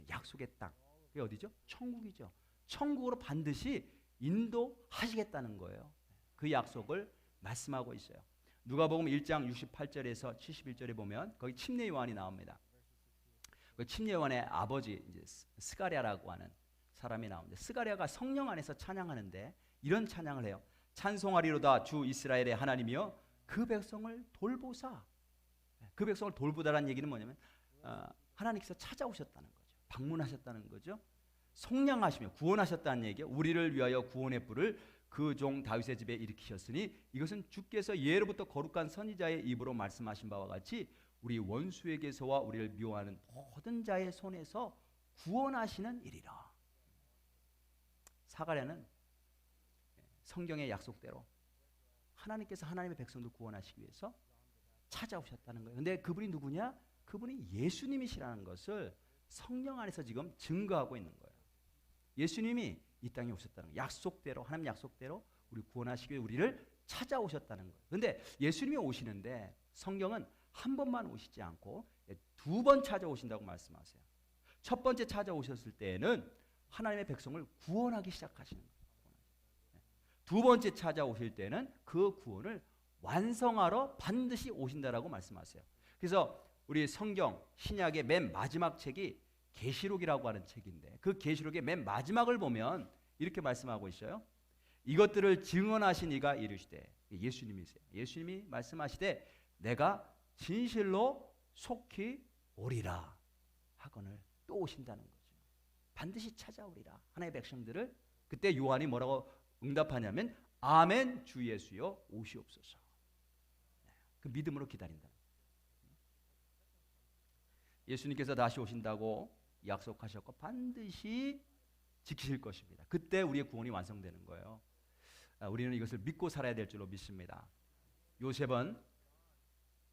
약속의 땅, 그게 어디죠? 천국이죠. 천국으로 반드시 인도하시겠다는 거예요. 그 약속을 말씀하고 있어요. 누가복음 1장 68절에서 71절에 보면 거기 침례 요한이 나옵니다. 그 침례 요한의 아버지 이제 스가랴라고 하는 사람이 나오는데 스가랴가 성령 안에서 찬양하는데 이런 찬양을 해요. 찬송하리로다 주 이스라엘의 하나님이여 그 백성을 돌보사. 그 백성을 돌보다라는 얘기는 뭐냐면 하나님께서 찾아오셨다는 거죠. 방문하셨다는 거죠. 속량하시며 구원하셨다는 얘기예요. 우리를 위하여 구원의 불을 그 종 다윗의 집에 일으키셨으니 이것은 주께서 예로부터 거룩한 선지자의 입으로 말씀하신 바와 같이 우리 원수에게서와 우리를 미워하는 모든 자의 손에서 구원하시는 일이라. 사가랴는 성경의 약속대로 하나님께서 하나님의 백성들 구원하시기 위해서 찾아오셨다는 거예요. 근데 그분이 누구냐? 그분이 예수님이시라는 것을 성령 안에서 지금 증거하고 있는 거예요. 예수님이 이 땅에 오셨다는 거예요. 약속대로 하나님 약속대로 우리 구원하시기 위해 우리를 찾아오셨다는 거예요. 근데 예수님이 오시는데 성경은 한 번만 오시지 않고 두 번 찾아오신다고 말씀하세요. 첫 번째 찾아오셨을 때에는 하나님의 백성을 구원하기 시작하시는 거예요. 두 번째 찾아오실 때는 그 구원을 완성하러 반드시 오신다라고 말씀하세요. 그래서 우리 성경 신약의 맨 마지막 책이 계시록이라고 하는 책인데 그 계시록의 맨 마지막을 보면 이렇게 말씀하고 있어요. 이것들을 증언하신 이가 이르시되 예수님이세요. 예수님이 말씀하시되 내가 진실로 속히 오리라 하거늘 또 오신다는 거죠. 반드시 찾아오리라. 하나님의 백성들을 그때 요한이 뭐라고 응답하냐면 아멘 주 예수여 오시옵소서. 그 믿음으로 기다린다. 예수님께서 다시 오신다고 약속하셨고 반드시 지키실 것입니다. 그때 우리의 구원이 완성되는 거예요. 우리는 이것을 믿고 살아야 될 줄로 믿습니다. 요셉은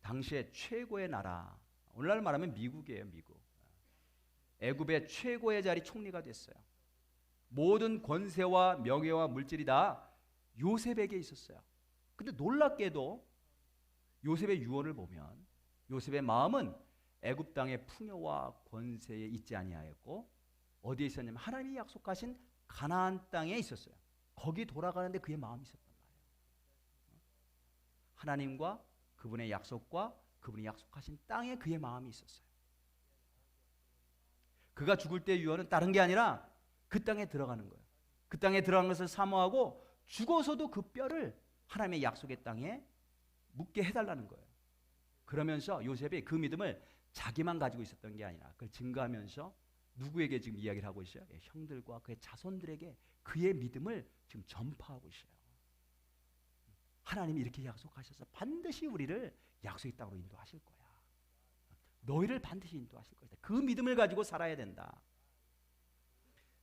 당시의 최고의 나라, 오늘날 말하면 미국이에요. 미국. 애굽의 최고의 자리 총리가 됐어요. 모든 권세와 명예와 물질이 다 요셉에게 있었어요. 근데 놀랍게도 요셉의 유언을 보면 요셉의 마음은 애굽 땅의 풍요와 권세에 있지 아니하였고 어디에 있었냐면 하나님이 약속하신 가나안 땅에 있었어요. 거기 돌아가는데 그의 마음이 있었단 말이에요. 하나님과 그분의 약속과 그분이 약속하신 땅에 그의 마음이 있었어요. 그가 죽을 때 유언은 다른 게 아니라 그 땅에 들어가는 거예요. 그 땅에 들어간 것을 사모하고 죽어서도 그 뼈를 하나님의 약속의 땅에 묻게 해달라는 거예요. 그러면서 요셉이 그 믿음을 자기만 가지고 있었던 게 아니라 그걸 증거하면서 누구에게 지금 이야기를 하고 있어요? 형들과 그의 자손들에게 그의 믿음을 지금 전파하고 있어요. 하나님이 이렇게 약속하셔서 반드시 우리를 약속의 땅으로 인도하실 거야. 너희를 반드시 인도하실 거다. 그 믿음을 가지고 살아야 된다.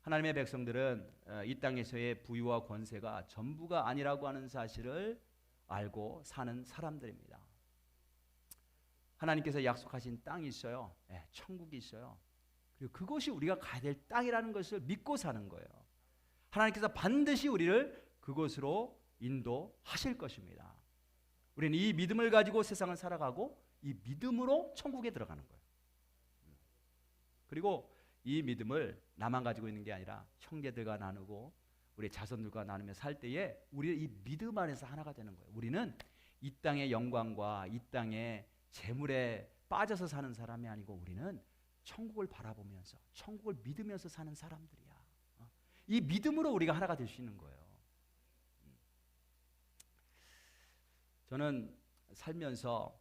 하나님의 백성들은 이 땅에서의 부유와 권세가 전부가 아니라고 하는 사실을 알고 사는 사람들입니다. 하나님께서 약속하신 땅이 있어요. 천국이 있어요. 그리고 그것이 우리가 가야 될 땅이라는 것을 믿고 사는 거예요. 하나님께서 반드시 우리를 그곳으로 인도하실 것입니다. 우리는 이 믿음을 가지고 세상을 살아가고 이 믿음으로 천국에 들어가는 거예요. 그리고 이 믿음을 나만 가지고 있는 게 아니라 형제들과 나누고 우리 자손들과 나누며 살 때에 우리 이 믿음 안에서 하나가 되는 거예요. 우리는 이 땅의 영광과 이 땅의 재물에 빠져서 사는 사람이 아니고 우리는 천국을 바라보면서 천국을 믿으면서 사는 사람들이야. 이 믿음으로 우리가 하나가 될 수 있는 거예요. 저는 살면서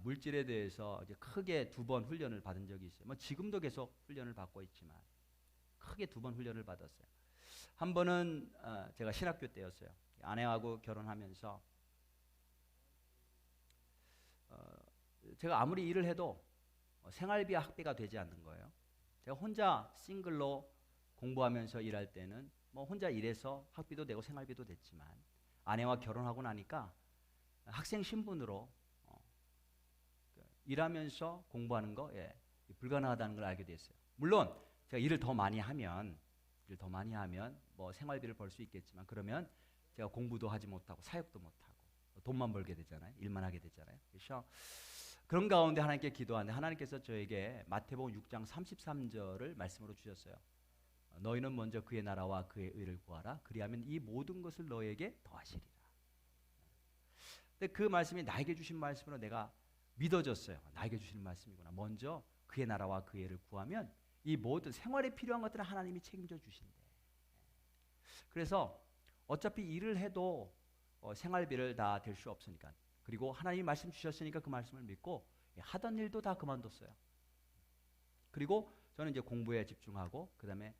물질에 대해서 이제 크게 2번 훈련을 받은 적이 있어요. 뭐 지금도 계속 훈련을 받고 있지만 크게 2번 훈련을 받았어요. 한 번은 제가 신학교 때였어요. 아내하고 결혼하면서 제가 아무리 일을 해도 생활비와 학비가 되지 않는 거예요. 제가 혼자 싱글로 공부하면서 일할 때는 뭐 혼자 일해서 학비도 되고 생활비도 됐지만 아내와 결혼하고 나니까 학생 신분으로 일하면서 공부하는 거 불가능하다는 걸 알게 됐어요. 물론 제가 일을 더 많이 하면 뭐 생활비를 벌 수 있겠지만 그러면 제가 공부도 하지 못하고 사역도 못하고 돈만 벌게 되잖아요. 일만 하게 되잖아요. 그렇죠? 그런 가운데 하나님께 기도하는데 하나님께서 저에게 마태복음 6장 33절을 말씀으로 주셨어요. 너희는 먼저 그의 나라와 그의 의를 구하라. 그리하면 이 모든 것을 너에게 더하시리라. 근데 그 말씀이 나에게 주신 말씀으로 내가 믿어졌어요. 나에게 주시는 말씀이구나. 먼저 그의 나라와 그의 의를 구하면 이 모든 생활에 필요한 것들은 하나님이 책임져 주신대. 그래서 어차피 일을 해도 생활비를 다 댈 수 없으니까 그리고 하나님이 말씀 주셨으니까 그 말씀을 믿고 하던 일도 다 그만뒀어요. 그리고 저는 이제 공부에 집중하고 그다음에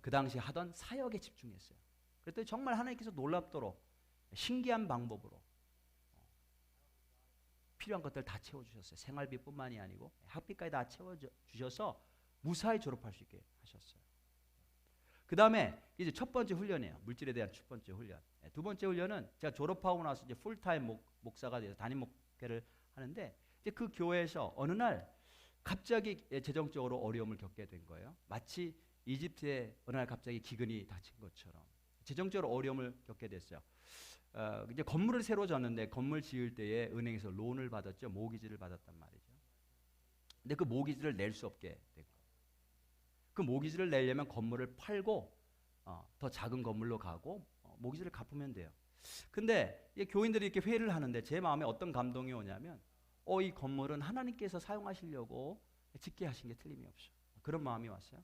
그 당시 하던 사역에 집중했어요. 그랬더니 정말 하나님께서 놀랍도록 신기한 방법으로 필요한 것들 다 채워주셨어요. 생활비뿐만이 아니고 학비까지 다 채워주셔서 무사히 졸업할 수 있게 하셨어요. 그 다음에 이제 첫 번째 훈련이에요. 물질에 대한 첫 번째 훈련. 2번째 훈련은 제가 졸업하고 나서 이제 풀타임 목사가 돼서 담임 목회를 하는데 이제 그 교회에서 어느 날 갑자기 재정적으로 어려움을 겪게 된 거예요. 마치 이집트에 어느 날 갑자기 기근이 닥친 것처럼 재정적으로 어려움을 겪게 됐어요. 이제 건물을 새로 졌는데 건물 지을 때에 은행에서 론을 받았죠. 모기지를 받았단 말이죠. 근데 그 모기지를 낼 수 없게 된 거예요. 그 모기지를 내려면 건물을 팔고 더 작은 건물로 가고 모기지를 갚으면 돼요. 근데 이 교인들이 이렇게 회의를 하는데 제 마음에 어떤 감동이 오냐면 이 건물은 하나님께서 사용하시려고 짓게 하신 게 틀림이 없어. 그런 마음이 왔어요.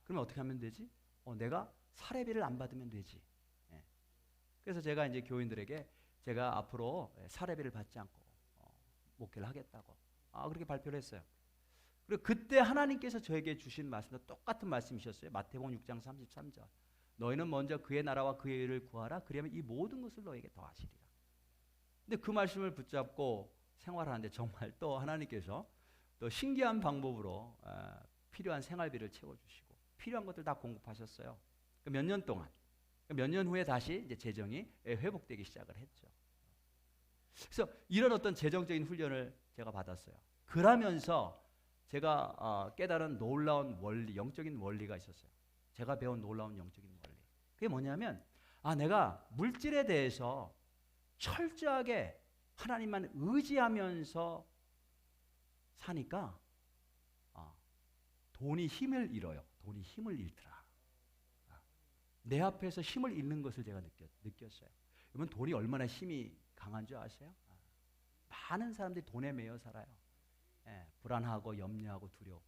그러면 어떻게 하면 되지? 내가 사례비를 안 받으면 되지. 그래서 제가 이제 교인들에게 제가 앞으로 사례비를 받지 않고 목회를 하겠다고 그렇게 발표를 했어요. 그리고 그때 하나님께서 저에게 주신 말씀도 똑같은 말씀이셨어요. 마태복음 6장 33절. 너희는 먼저 그의 나라와 그의 의를 구하라. 그리하면 이 모든 것을 너에게 더하시리라. 근데 그 말씀을 붙잡고 생활하는데 정말 또 하나님께서 또 신기한 방법으로 필요한 생활비를 채워주시고 필요한 것들 다 공급하셨어요. 몇 년 동안. 몇 년 후에 다시 이제 재정이 회복되기 시작을 했죠. 그래서 이런 어떤 재정적인 훈련을 제가 받았어요. 그러면서 제가 깨달은 놀라운 원리, 영적인 원리가 있었어요. 제가 배운 놀라운 영적인 원리. 그게 뭐냐면 내가 물질에 대해서 철저하게 하나님만 의지하면서 사니까 돈이 힘을 잃어요. 돈이 힘을 잃더라. 내 앞에서 힘을 잃는 것을 제가 느꼈어요. 여러분 돈이 얼마나 힘이 강한 줄 아세요? 많은 사람들이 돈에 매여 살아요. 불안하고 염려하고 두려워.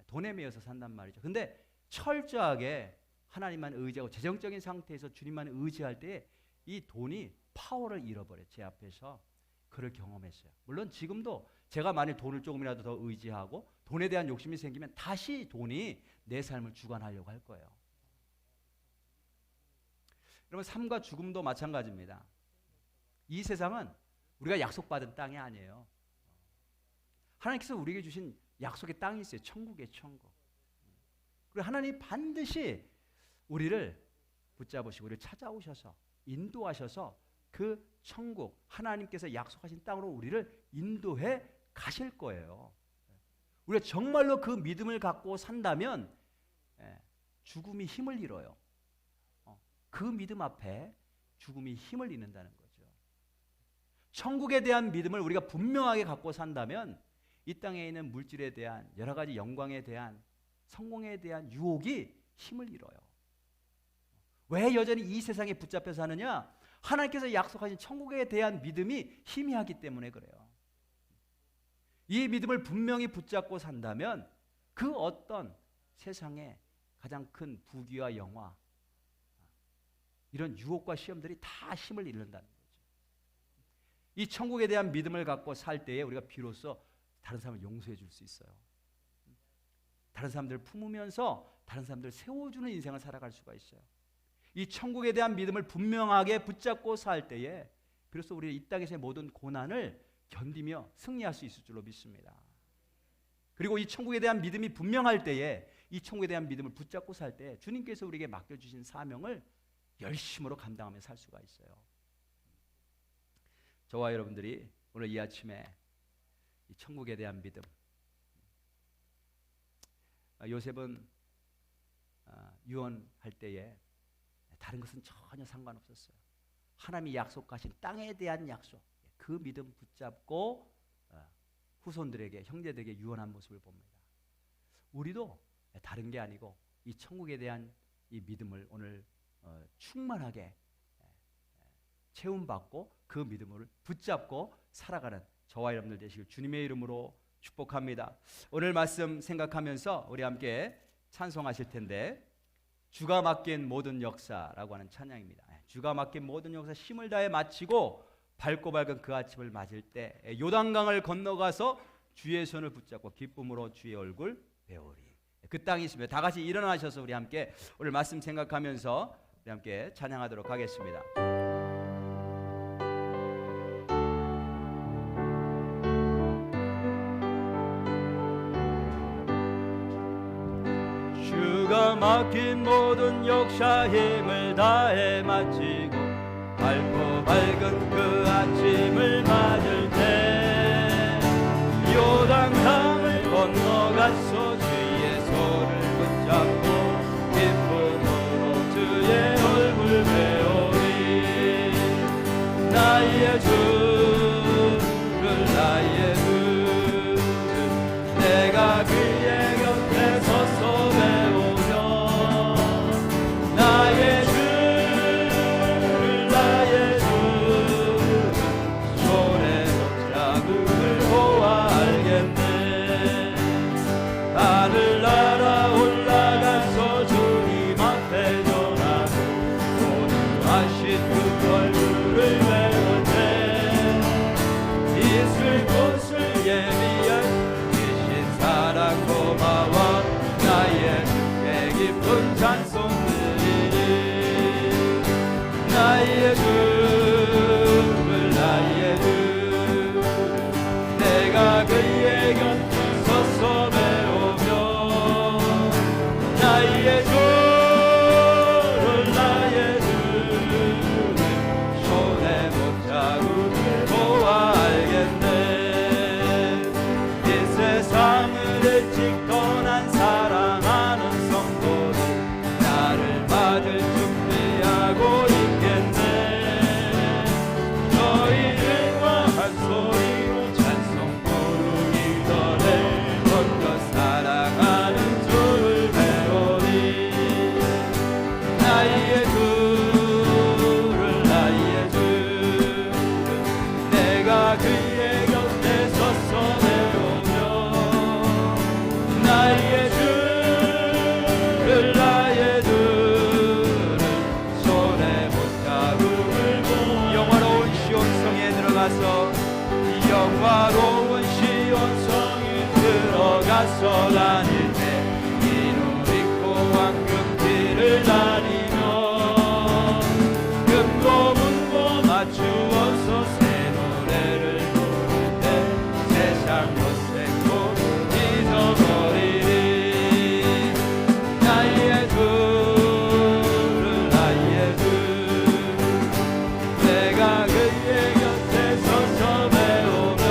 돈에 매여서 산단 말이죠. 근데 철저하게 하나님만 의지하고 재정적인 상태에서 주님만 의지할 때 이 돈이 파워를 잃어버려요. 제 앞에서 그를 경험했어요. 물론 지금도 제가 만일 돈을 조금이라도 더 의지하고 돈에 대한 욕심이 생기면 다시 돈이 내 삶을 주관하려고 할 거예요. 여러분 삶과 죽음도 마찬가지입니다. 이 세상은 우리가 약속받은 땅이 아니에요. 하나님께서 우리에게 주신 약속의 땅이 있어요. 천국의 천국. 그리고 하나님이 반드시 우리를 붙잡으시고 우리를 찾아오셔서 인도하셔서 그 천국 하나님께서 약속하신 땅으로 우리를 인도해 가실 거예요. 우리가 정말로 그 믿음을 갖고 산다면 죽음이 힘을 잃어요. 그 믿음 앞에 죽음이 힘을 잃는다는 거죠. 천국에 대한 믿음을 우리가 분명하게 갖고 산다면 이 땅에 있는 물질에 대한 여러 가지 영광에 대한 성공에 대한 유혹이 힘을 잃어요. 왜 여전히 이 세상에 붙잡혀 사느냐? 하나님께서 약속하신 천국에 대한 믿음이 희미하기 때문에 그래요. 이 믿음을 분명히 붙잡고 산다면 그 어떤 세상에 가장 큰 부귀와 영화, 이런 유혹과 시험들이 다 힘을 잃는다는 거죠. 이 천국에 대한 믿음을 갖고 살 때에 우리가 비로소 다른 사람을 용서해 줄 수 있어요. 다른 사람들을 품으면서 다른 사람들을 세워주는 인생을 살아갈 수가 있어요. 이 천국에 대한 믿음을 분명하게 붙잡고 살 때에 비로소 우리 이 땅에서의 모든 고난을 견디며 승리할 수 있을 줄로 믿습니다. 그리고 이 천국에 대한 믿음이 분명할 때에, 이 천국에 대한 믿음을 붙잡고 살 때 주님께서 우리에게 맡겨주신 사명을 열심으로 감당하며 살 수가 있어요. 저와 여러분들이 오늘 이 아침에 이 천국에 대한 믿음, 요셉은 유언할 때에 다른 것은 전혀 상관없었어요. 하나님이 약속하신 땅에 대한 약속, 그 믿음 붙잡고 후손들에게, 형제들에게 유언한 모습을 봅니다. 우리도 다른 게 아니고 이 천국에 대한 이 믿음을 오늘 충만하게 체험받고 그 믿음을 붙잡고 살아가는 저와 여러분들 되시길 주님의 이름으로 축복합니다. 오늘 말씀 생각하면서 우리 함께 찬송하실 텐데, 주가 맡긴 모든 역사라고 하는 찬양입니다. 주가 맡긴 모든 역사 힘을 다해 마치고 밝고 밝은 그 아침을 맞을 때 요단강을 건너가서 주의 손을 붙잡고 기쁨으로 주의 얼굴 배우리. 그 땅이 있으며 다 같이 일어나셔서 우리 함께 오늘 말씀 생각하면서 우리 함께 찬양하도록 하겠습니다. 주가 맡긴 모든 역사 힘을 다해 마치고 밝고 밝은 그 아침을 맞을 때 요단강을 건너가서 주의 손을 붙잡고 기쁨으로 주의 얼굴 배우리. 나의 주를 나의 주를 내가 그의 곁에 서서 배우며 나의 주를 나의 주를 손에 손자국을 보아 알겠네. 하늘 날아 올라가서 주님 앞에 전하고 고누하신 그 얼굴을 배울 때 있을 곳을 예비한 주신 사랑 고마워 나의 주께 깊은 찬송 드리리. 나의 주를 나의 주를 내가 그의 곁에 서서 배우며 나의 주를 나의 주를 손에 못자국을 보아 알겠네. 이 세상을 일찍 떠난 사랑하는 성도들 나를 맞을 준비하고 있겠네. 너희들과 한 소리로 찬송 부르기 전에 먼저 사랑하는 주를 배우리. 나의 주를 나의 주를 내가 그의 곁에 서서 배우며 나의 주를 나의 주를 손에 못자국을 보아 영화로운 시온성에 들어가서 영화로운 시온성에 들어가서 다닐 때 이름 입고 황금길을 다니며 금고 문고 맞추어서 새 노래를 부를 때 세상 못생고 잊어버리리. 나의 주를 나의 주를 내가 그의 곁에 서서 배우며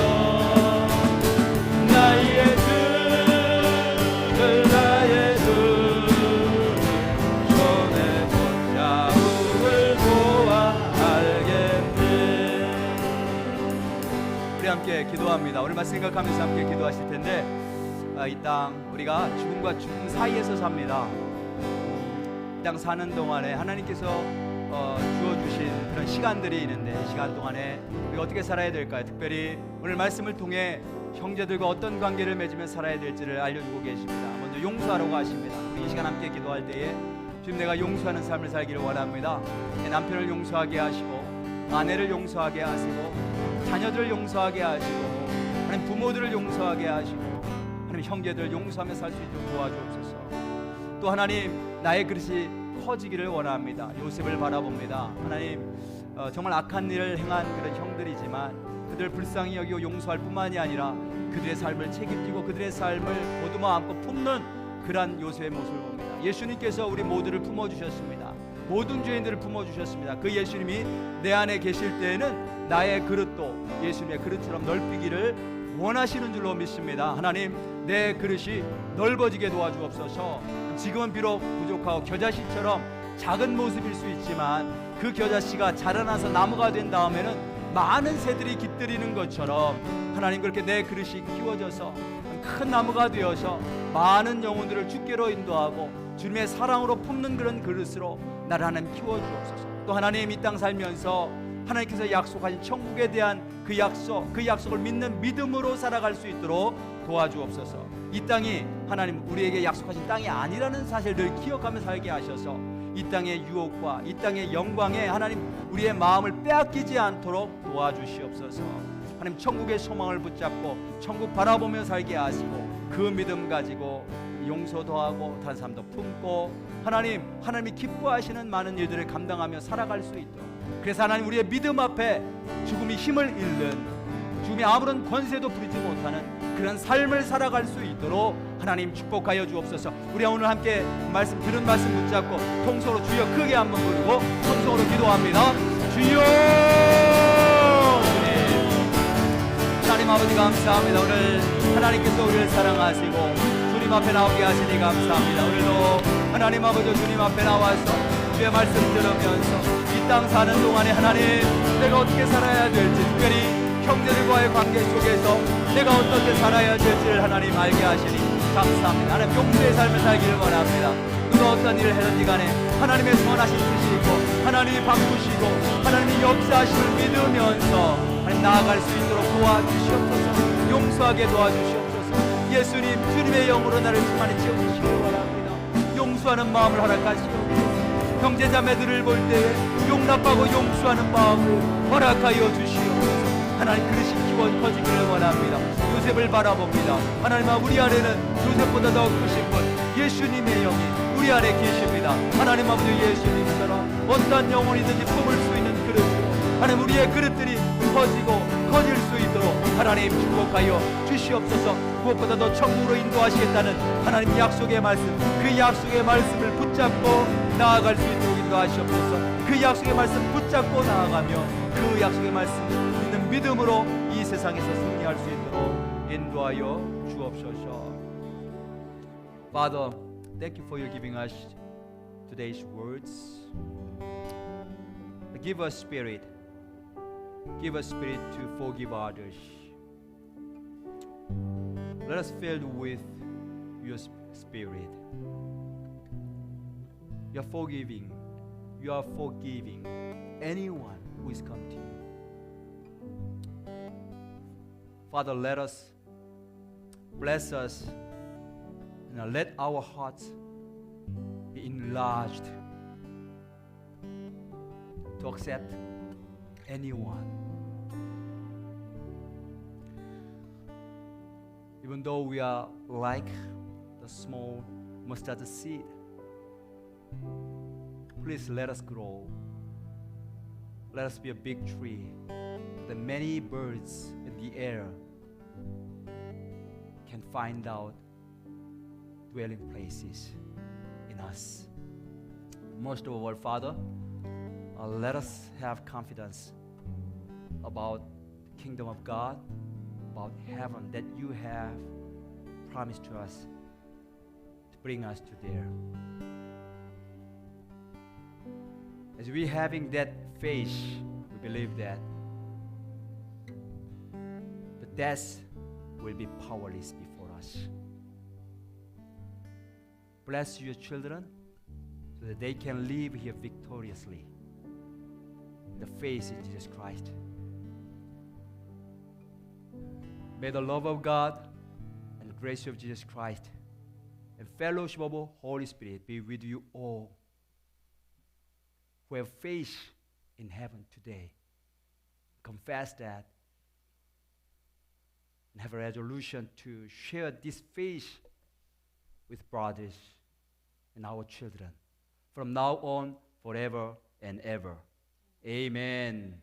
나의 주를 나의 주를 손에 손자국을 보아 알겠네. 우리 함께 기도합니다. 오늘 말씀 생각하면서 함께 기도하실 텐데, 이 땅 우리가 죽음과 죽음 사이에서 삽니다. 이 땅 사는 동안에 하나님께서 주어주신 그런 시간들이 있는데, 시간 동안에 우리가 어떻게 살아야 될까요? 특별히 오늘 말씀을 통해 형제들과 어떤 관계를 맺으며 살아야 될지를 알려주고 계십니다. 먼저 용서하라고 하십니다. 우리 이 시간 함께 기도할 때에 주님, 내가 용서하는 삶을 살기를 원합니다. 내 남편을 용서하게 하시고, 아내를 용서하게 하시고, 자녀들을 용서하게 하시고, 하나님 부모들을 용서하게 하시고, 하나님 형제들을 용서하며 살 수 있도록 도와주옵소서. 또 하나님, 나의 그릇이 커지기를 원합니다. 요셉을 바라봅니다. 하나님, 정말 악한 일을 행한 그런 형들이지만 그들 불쌍히 여기고 용서할 뿐만이 아니라 그들의 삶을 책임지고 그들의 삶을 보듬어 안고 품는 그러한 요셉의 모습을 봅니다. 예수님께서 우리 모두를 품어주셨습니다. 모든 죄인들을 품어주셨습니다. 그 예수님이 내 안에 계실 때에는 나의 그릇도 예수님의 그릇처럼 넓히기를 원하시는 줄로 믿습니다. 하나님, 내 그릇이 넓어지게 도와주옵소서. 지금은 비록 부족하고 겨자씨처럼 작은 모습일 수 있지만 그 겨자씨가 자라나서 나무가 된 다음에는 많은 새들이 깃들이는 것처럼 하나님, 그렇게 내 그릇이 키워져서 큰 나무가 되어서 많은 영혼들을 주께로 인도하고 주님의 사랑으로 품는 그런 그릇으로 나를 하나님 키워주옵소서. 또 하나님, 이 땅 살면서 하나님께서 약속하신 천국에 대한 그 약속을 믿는 믿음으로 살아갈 수 있도록 도와주옵소서. 이 땅이 하나님 우리에게 약속하신 땅이 아니라는 사실을 기억하며 살게 하셔서 이 땅의 유혹과 이 땅의 영광에 하나님 우리의 마음을 빼앗기지 않도록 도와주시옵소서. 하나님, 천국의 소망을 붙잡고 천국 바라보며 살게 하시고 그 믿음 가지고 용서도 하고 단삼도 품고 하나님이 기뻐하시는 많은 일들을 감당하며 살아갈 수 있도록, 그래서 하나님 우리의 믿음 앞에 죽음이 힘을 잃는, 죽음이 아무런 권세도 부리지 못하는 그런 삶을 살아갈 수 있도록 하나님 축복하여 주옵소서. 우리 오늘 함께 들은 말씀 붙잡고 통성으로 주여 크게 한번 부르고 통성으로 기도합니다. 주여, 주님, 하나님 아버지 감사합니다. 오늘 하나님께서 우리를 사랑하시고 주님 앞에 나오게 하시니 감사합니다. 오늘도 하나님 아버지 주님 앞에 나와서 주의 말씀 들으면서 이 땅 사는 동안에 하나님, 내가 어떻게 살아야 될지, 특별히 형제들과의 관계 속에서 내가 어떻게 살아야 될지를 하나님 알게 하시니 감사합니다. 하나님, 용서의 삶을 살기를 원합니다. 누가 어떤 일을 하든지 간에 하나님의 선하신 뜻이 있고 하나님이 바꾸시고 하나님이 역사하심을 믿으면서 하나님 나아갈 수 있도록 도와주시옵소서. 용서하게 도와주시옵소서. 예수님, 주님의 영으로 나를 충만히 채워주시기 원합니다. 용서하는 마음을 허락하시옵소서. 형제자매들을 볼 때 용납하고 용서하는 마음을 허락하여 주시옵소서. 하나님, 그릇이 커지기를 원합니다. 요셉을 바라봅니다. 하나님, 우리 안에는 요셉보다 더 크신 분 예수님의 영이 우리 안에 계십니다. 하나님 아버지, 예수님처럼 어떠한 영혼이든지 품을 수 있는 그릇으로 하나님 우리의 그릇들이 커지고 커질 수 있도록 하나님 축복하여 주시옵소서. 무엇보다 더 천국으로 인도하시겠다는 하나님 약속의 말씀, 그 약속의 말씀을 붙잡고 나아갈 수 있도록 인도하시옵소서. 그 약속의 말씀 붙잡고 나아가며 그 약속의 말씀 믿는 믿음으로 이 세상에서 승리할 수 있도록 인도하여 주옵소서. Father, thank you for your giving us today's words. Give us spirit. Give us spirit to forgive others. Let us filled with your spirit. You are forgiving. You are forgiving anyone who is come to you. Father, let us bless us and let our hearts be enlarged to accept anyone. Even though we are like the small mustard seed, please let us grow. Let us be a big tree that many birds in the air can find out dwelling places in us. Most of all, Father, let us have confidence about the kingdom of God, about heaven that you have promised to us to bring us to there. As we having that faith, we believe that the death will be powerless before us. Bless your children so that they can live here victoriously. The faith in Jesus Christ. May the love of God and the grace of Jesus Christ and fellowship of the Holy Spirit be with you all who have faith in heaven today. Confess that and have a resolution to share this faith with brothers and our children from now on, forever and ever. Amen.